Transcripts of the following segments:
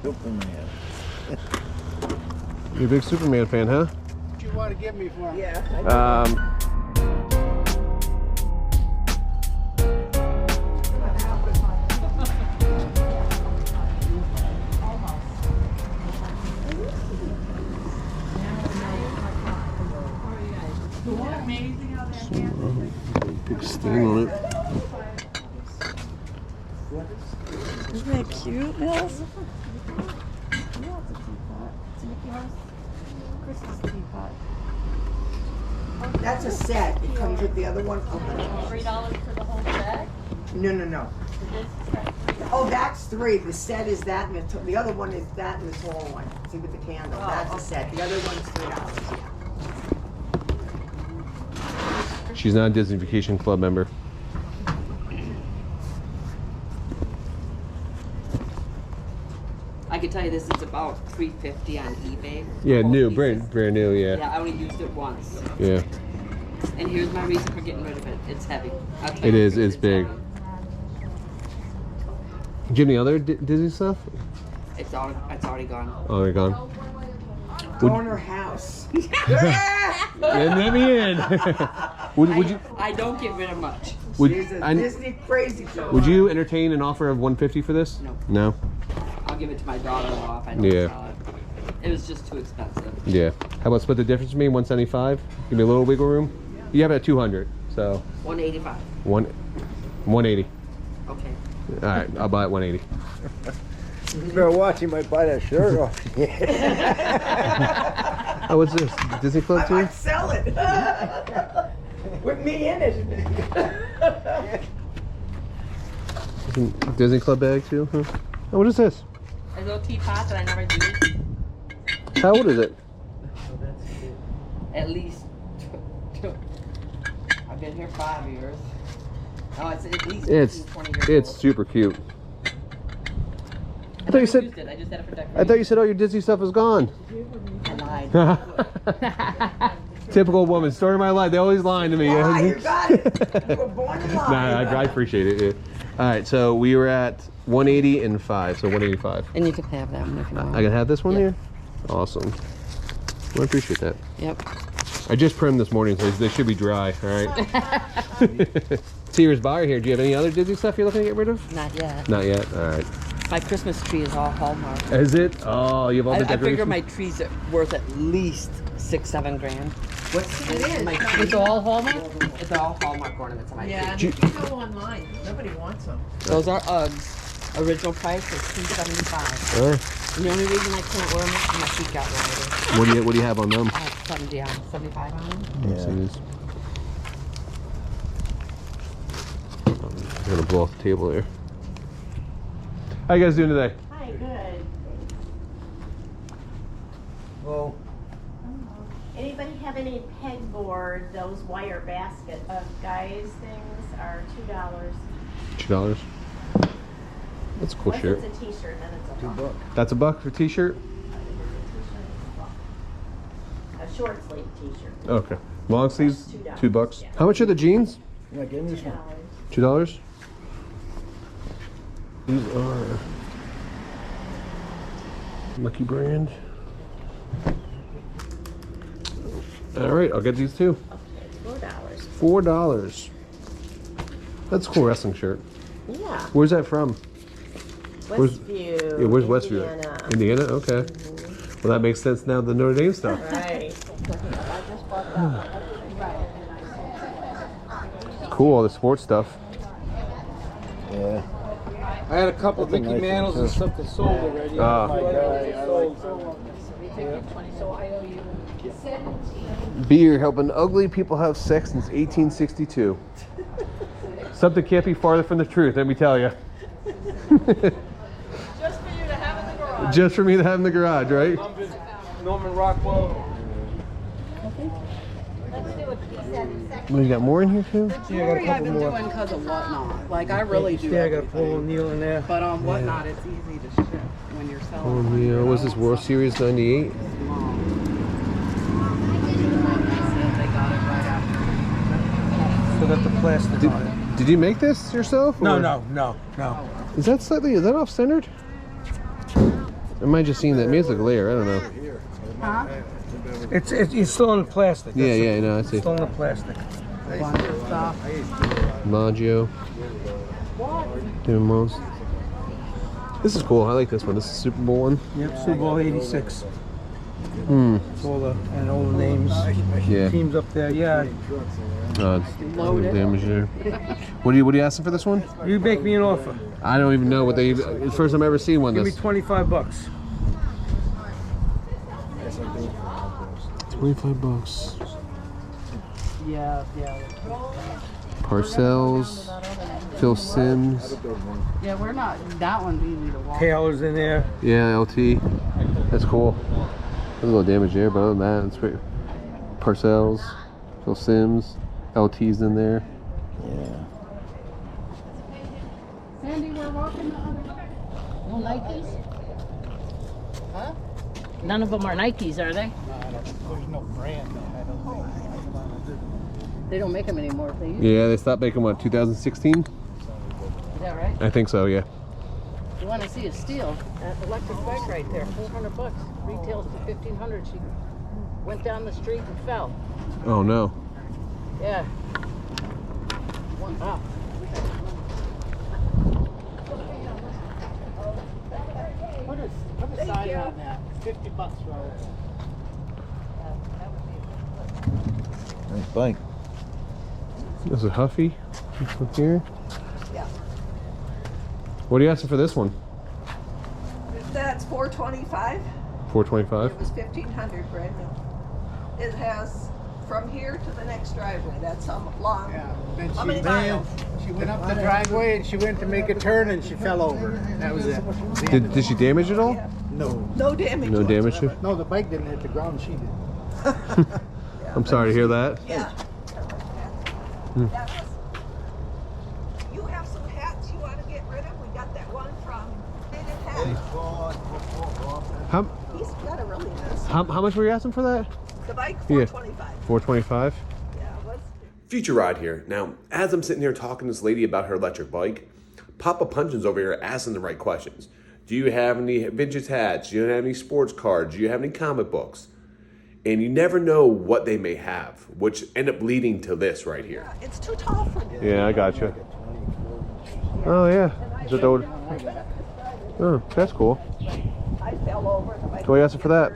Superman. You're a big Superman fan, huh? What you want to give me for? Yeah. Big stain on it. Isn't that cute, Mills? That's a set. It comes with the other one. $3 for the whole set? No. Oh, that's three. The set is that, and the other one is that and the tall one. See, with the candle. That's a set. The other one's $3. Yeah. She's not a Disney Vacation Club member. I can tell you this is about $3.50 on eBay. Yeah, Both new, pieces. brand new, yeah. Yeah, I only used it once. Yeah. And here's my reason for getting rid of it. It's heavy. I'll tell It you is, the it's truth, big. heavy. Do you have any other Disney stuff? It's already gone. Oh, they're gone. Go in her house. Let me in. would you? I don't get rid of much. She's a Disney crazy girl. Would you entertain an offer of $150 for this? No. No. I'll give it to my daughter-in-law if I don't sell it. It was just too expensive. Yeah. How about split the difference with me? 175. Give me a little wiggle room. You have it at 200. So. 185. 180. Okay. All right. I'll buy it 180. You better watch, you might buy that shirt off. Oh, what's this? Disney Club I too? might sell it. With me in it. Disney Club bag too? Huh? Oh, what is this? A little teapot that I never used. How old is it? At least. I've been here 5 years. Oh, it's at least 15, 20 years It's old. super cute. I thought you never said- used it. I just had it for decoration. I thought you said all your Disney stuff was gone. I lied. Typical woman. Story of my life. They always lying to me. Ah, you got it. You were born to lie. Nah, I appreciate it. Yeah. All right, so we were at 180 and 5, so 185. And you can have that one if you want. I can have this one Yep. here? Awesome. Well, I appreciate that. Yep. I just primed this morning, so they should be dry, all right? Sears buyer here. Do you have any other Disney stuff you're looking to get rid of? Not yet. Not yet? All right. My Christmas tree is all Hallmark. Is it? Oh, you have all the I figure decorations? my trees are worth at least $6-7 grand. What's it is? My it's all Hallmark? It's all Hallmark ornaments on my Yeah, and tree. if you go online, nobody wants them. Those are Uggs. Original price is $275. All right. And the only reason I can't wear them is my feet got wider. What do you have on them? I have 75 on them. Let's see this. I'm gonna blow off the table there. How you guys doing today? Hi, good. Well, Anybody have any pegboard? Those wire basket of guys things are $2. $2. That's a cool Once shirt. it's a t-shirt, then it's a $2. buck. That's $1 for a t-shirt? A short sleeve t-shirt. Okay. Long sleeves, $2. $2. Yeah. How much are the jeans? yeah, give me this one. $2. $2? These are Lucky Brand. All right, I'll get these too. Okay, $4. $4. That's a cool wrestling shirt. Yeah. Where's that from? Westview. Yeah, where's Westview? Indiana. Indiana? Okay. Well, that makes sense now, the Notre Dame stuff. Right. Cool, all the sports stuff. Yeah. I had a couple That's a Mickey nice Mantles one, and too. stuff that sold already. Ah. My guy, I like Beer helping ugly people have sex since 1862. Something can't be farther from the truth, let me tell you. Just for you to have in the garage. Just for me to have in the garage, right? Norman Rockwell. Well, you got more in here too? Yeah, I got a couple more. Because of Whatnot. Like, I really do. Yeah, I got Paul O'Neill in there. But on Whatnot, it's easy to ship when you're selling. Oh, yeah. What's this, World Series 98? They got it right after. Still got the plastic on it. Did you make this yourself? No, or- no. Is that off centered? I might just seen that music later. I don't know. Huh? It's still in the plastic. Yeah, That's yeah, I know. I see. Still in the plastic. Maggio. Demos. This is cool. I like this one. This is Super Bowl one. Yep, Super Bowl 86. Hmm. It's all the names. Yeah. Teams up there. Yeah. Loaded. Damage there. What are you asking for this one? You make me an offer. I don't even know what they. It's the first time I've ever seen one. Give me This. $25. 25 bucks. Yeah. Parcells. Phil Sims. Yeah, we're not. That one's easy to walk. Taylor's in there. Yeah, LT. That's cool. There's a little damage there, but other than that, it's great. Parcells. Phil Sims. LT's in there. Yeah. Sandy, we're walking the other way. No Nikes? Huh? None of them are Nikes, are they? There's no brand. I don't think. They don't make them anymore. They used Yeah, they stopped making what, 2016? Is that right? I think so, yeah. You want to see a steal? That electric bike right there, $400. Retails to $1,500. She went down the street and fell. Oh no. Yeah. Wow. Put a sign on that. $50, Robert. Nice bike. There's a Huffy. This one here. Yeah. What are you asking for this one? That's $425. 425. It was $1,500 brand new. It has from here to the next driveway. That's how long. Yeah, then How many miles? she went up the driveway and she went to make a turn and she fell over. That was it. Did she damage it all? Yeah. No. No damage. No damage. whatsoever. No, the bike didn't hit the ground, she did. I'm sorry to hear that. Yeah. That was, you have some hats you want to get rid of? We got that one from Faded Hat. How He's got a really nice. how much were you asking for that? The bike, Yeah. $425. 425. Yeah, let's. Future Rod here. Now, as I'm sitting here talking to this lady about her electric bike, Papa Punchin's over here asking the right questions. Do you have any vintage hats? Do you have any sports cards? Do you have any comic books? And you never know what they may have, which end up leading to this right here. Yeah, it's too tall for me. Yeah, I got you. Oh yeah. Is it the old... Oh, that's cool. I fell over. The bike So what are you asking for that?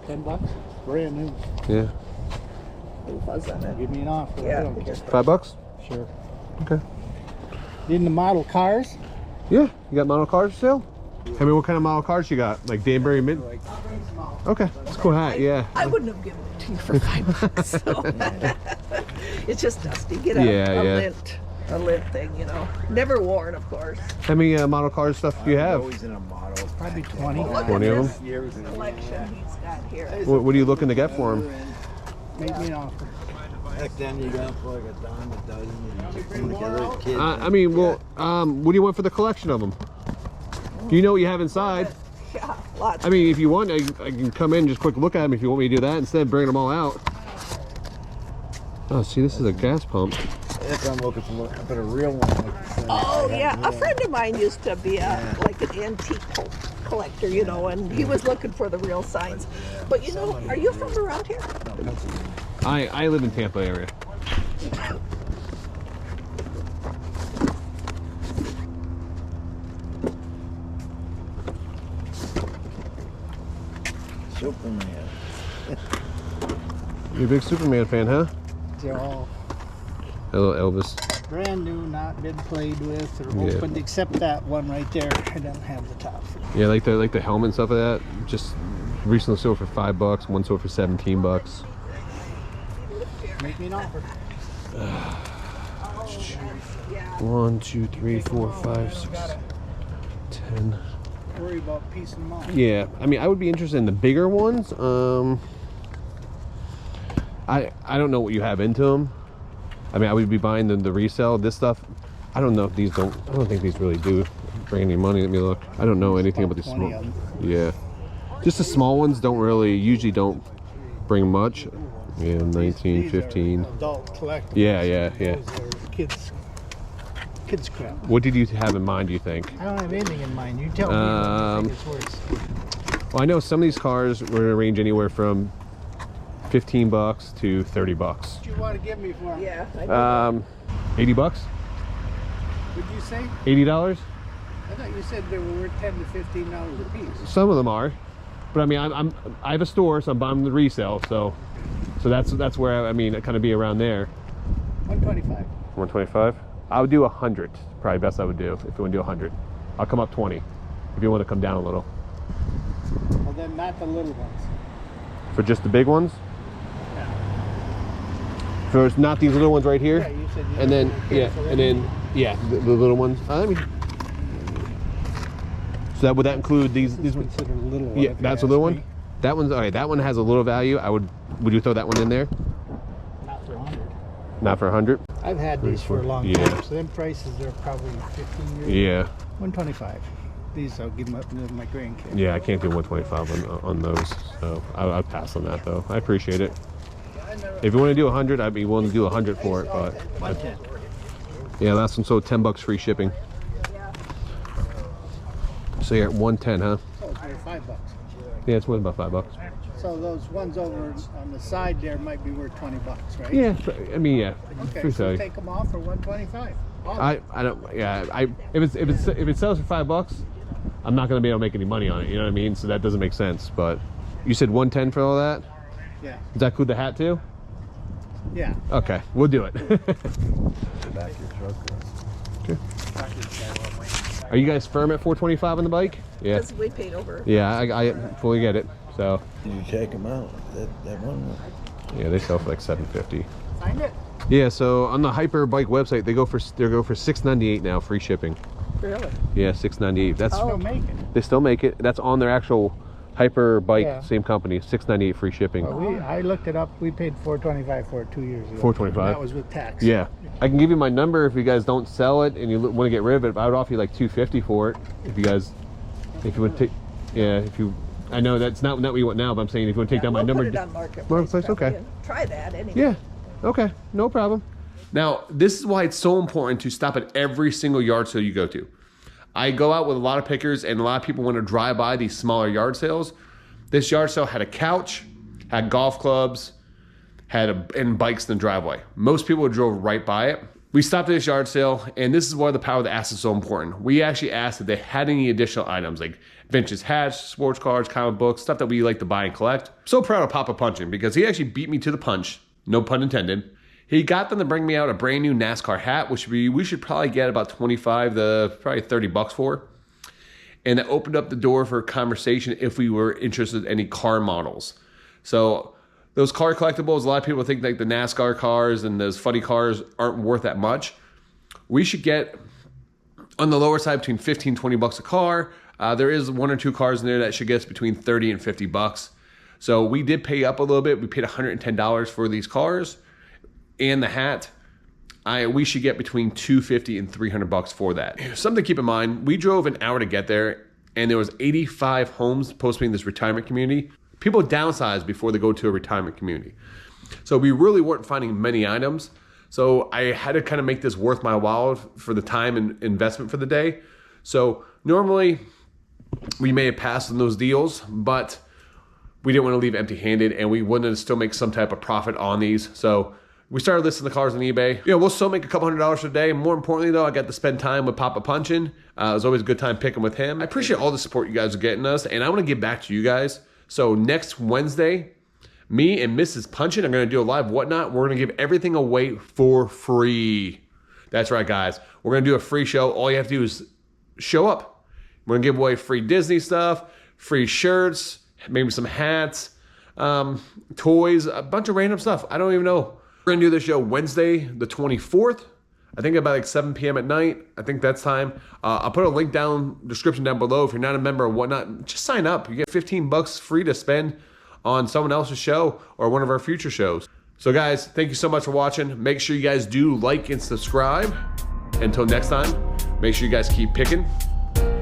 $10, brand new. Yeah. fuzz on it. Give me an offer. I Yeah. don't care. $5? Sure. Okay. In the model cars, Yeah. You got model cars for sale? I mean, what kind of model cars you got? Like Danbury Mid? Okay. It's a cool hat. Yeah. I wouldn't have given it to you for $5. So. It's just dusty. Get a, Yeah, yeah. a lint thing, you know. Never worn, of course. How many model cars stuff do you have? Always in a model. probably 20. Look 20 at of this them? collection he's got here. What are you looking to get for them? Make me an offer. Back then you got for like a dime a dozen. And you put them together as kids. I mean, well, what do you want for the collection of them? You know what you have inside. Yeah, lots. I mean, if you want, I can come in and just quick look at them if you want me to do that instead of bringing them all out. Oh, see, this is a gas pump. That's what I'm looking for. But a real one. Oh yeah, a friend of mine used to be like an antique collector, you know, and he was looking for the real signs. But you know, are you from around here? I live in Tampa area. Superman. You're a big Superman fan, huh? They're all Hello, Elvis. brand new, not been played with or Yeah. opened, except that one right there. I don't have the top. Yeah, like the helmet and stuff like that. Just recently sold for $5. One sold for $17. Make me an offer. 1, 2, 3, 4, 5, 6, 10. Worry about piecing them off. Yeah, I mean, I would be interested in the bigger ones. I don't know what you have into them. I mean, I would be buying the resale. This stuff, I don't know if these don't. I don't think these really do bring any money. Let me look. I don't know anything about these small. Yeah, just the small ones usually don't bring much. Yeah, 19, 15. Adult collectibles. Yeah. Those are kids. Kids crap. What did you have in mind, do you think? I don't have anything in mind. You tell me what you think it's worth. Well, I know some of these cars were going to range anywhere from $15 to $30. What you want to give me for 'em? Yeah. I know. $80? What'd you say? $80? I thought you said they were worth $10 to $15 a piece. Some of them are, but I mean, I have a store, so I'm buying them to resell. So that's where I mean, it kind of be around there. 125. 125. I would do 100. Probably best I would do if you want to do 100. I'll come up 20 if you want to come down a little. Well, then not the little ones. For just the big ones. For not these little ones right here. Yeah, you said you And then didn't care for and then the little ones. Let me. So that would that include these ones? Considered a little one. Yeah, if you that's a ask little one. me. That one's all right. That one has a little value. Would you throw that one in there? Not for 100. Not for 100. I've had these for a long Yeah. time, so them prices are probably 15 years. Yeah. 125. These I'll give them up to my grandkids. Yeah, I can't do 125 on those. So I'll pass on that though. I appreciate it. If you want to do 100, I'd be willing to do 100 for it. But 110. yeah, last one sold $10 free shipping. So you're at 110, huh? Oh, it's worth $5. Yeah, it's worth about $5. So those ones over on the side there might be worth $20, right? Yeah, I mean, yeah. Okay, Free so sale. take them off for 125. I don't. Yeah, if it sells for $5, I'm not gonna be able to make any money on it. You know what I mean? So that doesn't make sense. But you said 110 for all that. Yeah. Does that include the hat too? Yeah. Okay, we'll do it. Back your truck. Okay. Are you guys firm at 425 on the bike? Yeah. Because we paid over. Yeah, I fully get it. So. Did you check them out? That one? Yeah, they sell for like $750. Find it. Yeah, so on the Hyper Bike website, they go for $698 now, free shipping. Really? Yeah, $698. That's Still make it. they still make it. That's on their actual Hyper Bike, Yeah. same company. $698 free shipping. I looked it up. We paid $425 for it 2 years ago. $425? That was with tax. Yeah, I can give you my number if you guys don't sell it and you want to get rid of it. But I would offer you like $250 for it if you would take. Yeah, if you. I know that's not what you want now, but I'm saying if you want to take down my We'll number. put it on Marketplace. Marketplace, probably, okay. and try that anyway. Yeah. Okay. No problem. Now, this is why it's so important to stop at every single yard sale you go to. I go out with a lot of pickers, and a lot of people want to drive by these smaller yard sales. This yard sale had a couch, had golf clubs, and bikes in the driveway. Most people drove right by it. We stopped at this yard sale, and this is why the power of the ask is so important. We actually asked if they had any additional items like vintage hats, sports cars, comic books, stuff that we like to buy and collect. So proud of Papa Punching because he actually beat me to the punch, no pun intended. He got them to bring me out a brand new NASCAR hat, which we should probably get about 25 to probably $30 for. And that opened up the door for a conversation if we were interested in any car models. So those car collectibles, a lot of people think like the NASCAR cars and those funny cars aren't worth that much. We should get on the lower side between 15, 20 bucks a car. There is one or two cars in there that should get us between 30 and 50 bucks. So we did pay up a little bit. We paid $110 for these cars and the hat. We should get between $250 and $300 for that. Something to keep in mind, we drove an hour to get there and there was 85 homes posted in this retirement community. People downsize before they go to a retirement community. So we really weren't finding many items. So I had to kind of make this worth my while for the time and investment for the day. So normally we may have passed on those deals, but we didn't want to leave empty-handed and we wanted to still make some type of profit on these. So we started listing the cars on eBay. We'll still make a couple $100s a day. More importantly though, I got to spend time with Papa Punching. It was always a good time picking with him. I appreciate all the support you guys are getting us and I want to give back to you guys. So next Wednesday, me and Mrs. Punching are going to do a live whatnot. We're going to give everything away for free. That's right, guys. We're going to do a free show. All you have to do is show up. We're going to give away free Disney stuff, free shirts, maybe some hats, toys, a bunch of random stuff. I don't even know. We're going to do this show Wednesday, the 24th. I think about like 7 p.m. at night. I think that's time. I'll put a link description down below. If you're not a member or whatnot, just sign up. You get $15 free to spend on someone else's show or one of our future shows. So guys, thank you so much for watching. Make sure you guys do like and subscribe. Until next time, make sure you guys keep picking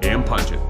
and punching.